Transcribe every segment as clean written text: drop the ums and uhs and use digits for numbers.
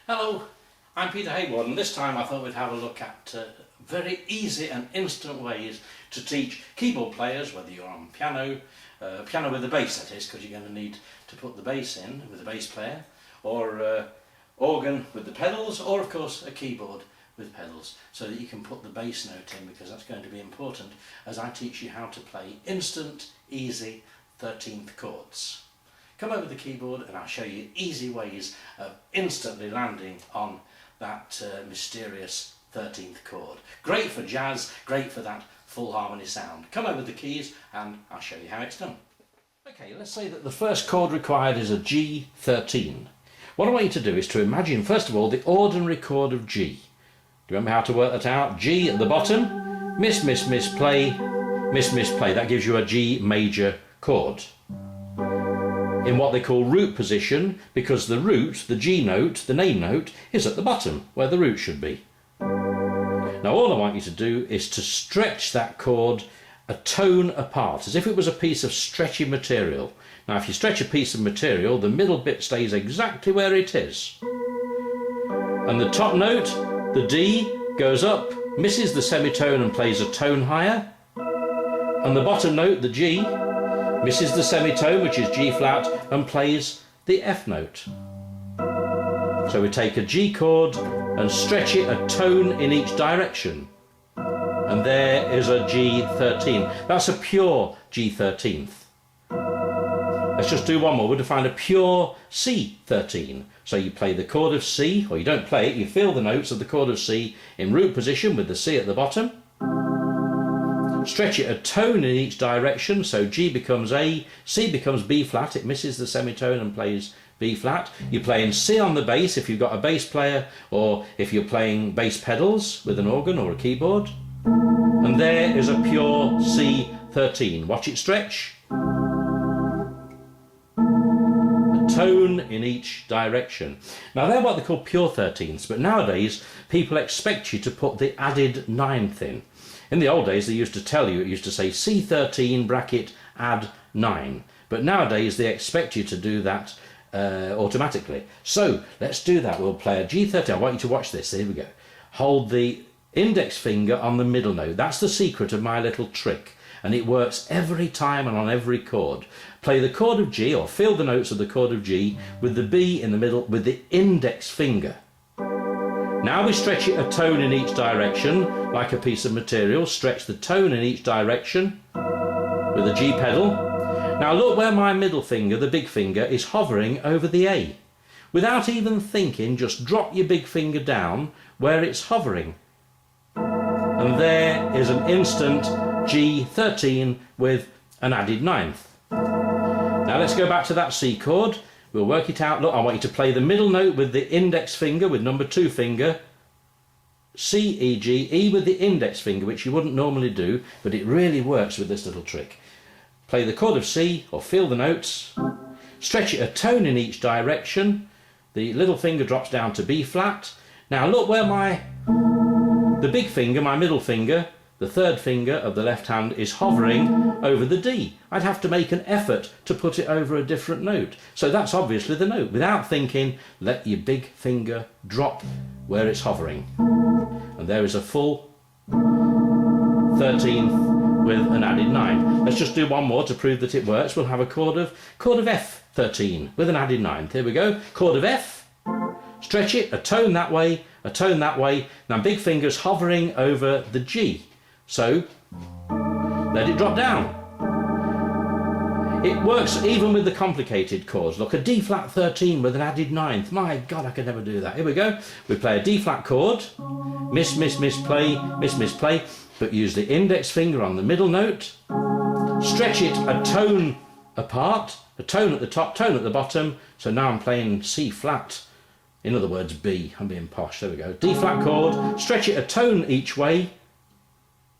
Hello, I'm Peter Hayward, and this time I thought we'd have a look at very easy and instant ways to teach keyboard players, whether you're on piano with the bass that is, because you're going to need to put the bass in with a bass player, or organ with the pedals, or of course a keyboard with pedals, so that you can put the bass note in, because that's going to be important as I teach you how to play instant, easy 13th chords. Come over the keyboard and I'll show you easy ways of instantly landing on that mysterious 13th chord. Great for jazz, great for that full harmony sound. Come over the keys and I'll show you how it's done. Okay, let's say that the first chord required is a G13. What I want you to do is to imagine first of all the ordinary chord of G. Do you remember how to work that out? G at the bottom, miss, miss, miss, play, miss, miss, play. That gives you a G major chord in what they call root position, because the root, the G note, the name note, is at the bottom where the root should be. Now all I want you to do is to stretch that chord a tone apart, as if it was a piece of stretchy material. Now if you stretch a piece of material, the middle bit stays exactly where it is, and the top note, the D, goes up, misses the semitone and plays a tone higher, and the bottom note, the G, misses the semitone, which is G flat, and plays the F note. So we take a G chord and stretch it a tone in each direction, and there is a G13. That's a pure G13th. Let's just do one more. We'll define a pure C13. So you play the chord of C, or you don't play it, you feel the notes of the chord of C in root position with the C at the bottom. Stretch it a tone in each direction, so G becomes A, C becomes B flat, it misses the semitone and plays B flat. You're playing C on the bass if you've got a bass player, or if you're playing bass pedals with an organ or a keyboard. And there is a pure C13. Watch it stretch. A tone in each direction. Now they're what they call pure 13ths, but nowadays people expect you to put the added 9th in. In the old days they used to tell you, it used to say C13 bracket add 9, but nowadays they expect you to do that automatically. So let's do that. We'll play a G13. I want you to watch this. Here we go. Hold the index finger on the middle note. That's the secret of my little trick, and it works every time and on every chord. Play the chord of G, or feel the notes of the chord of G with the B in the middle with the index finger. Now we stretch it a tone in each direction, like a piece of material. Stretch the tone in each direction with the G pedal. Now look where my middle finger, the big finger, is hovering over the A. Without even thinking, just drop your big finger down where it's hovering. And there is an instant G13 with an added 9th. Now let's go back to that C chord. We'll work it out. Look, I want you to play the middle note with the index finger, with number 2 finger. C, E, G, E with the index finger, which you wouldn't normally do, but it really works with this little trick. Play the chord of C, or feel the notes. Stretch it a tone in each direction. The little finger drops down to B flat. Now look where the big finger, my middle finger, the 3rd finger of the left hand, is hovering over the D. I'd have to make an effort to put it over a different note. So that's obviously the note. Without thinking, let your big finger drop where it's hovering. And there is a full 13th with an added 9. Let's just do one more to prove that it works. We'll have a chord of F13 with an added 9th. Here we go. Chord of F. Stretch it a tone that way, a tone that way. Now big finger's hovering over the G. So let it drop down. It works even with the complicated chords. Look, a D flat 13 with an added 9th. My God, I could never do that. Here we go. We play a D flat chord. Miss, miss, miss, play, miss, miss, play. But use the index finger on the middle note. Stretch it a tone apart. A tone at the top, tone at the bottom. So now I'm playing C flat. In other words, B. I'm being posh. There we go. D flat chord. Stretch it a tone each way.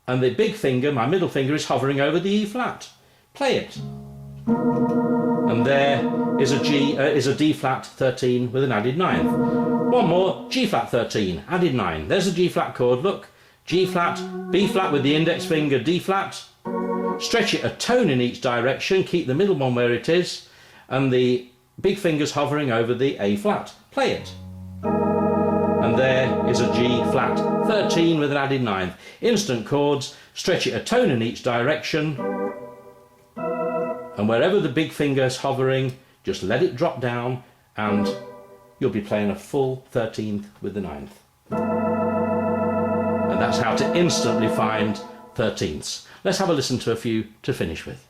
and the big finger, my middle finger, is hovering over the E flat. Play it. And there is a D flat 13 with an added 9th. One more, G flat 13, added 9. There's a G flat chord, look. G flat, B flat with the index finger, D flat. Stretch it a tone in each direction, keep the middle one where it is, and the big finger's hovering over the A flat. Play it. And there is a G flat 13 with an added 9th. Instant chords, stretch it a tone in each direction, and wherever the big finger's hovering, just let it drop down and you'll be playing a full 13th with the 9th. And that's how to instantly find 13ths. Let's have a listen to a few to finish with.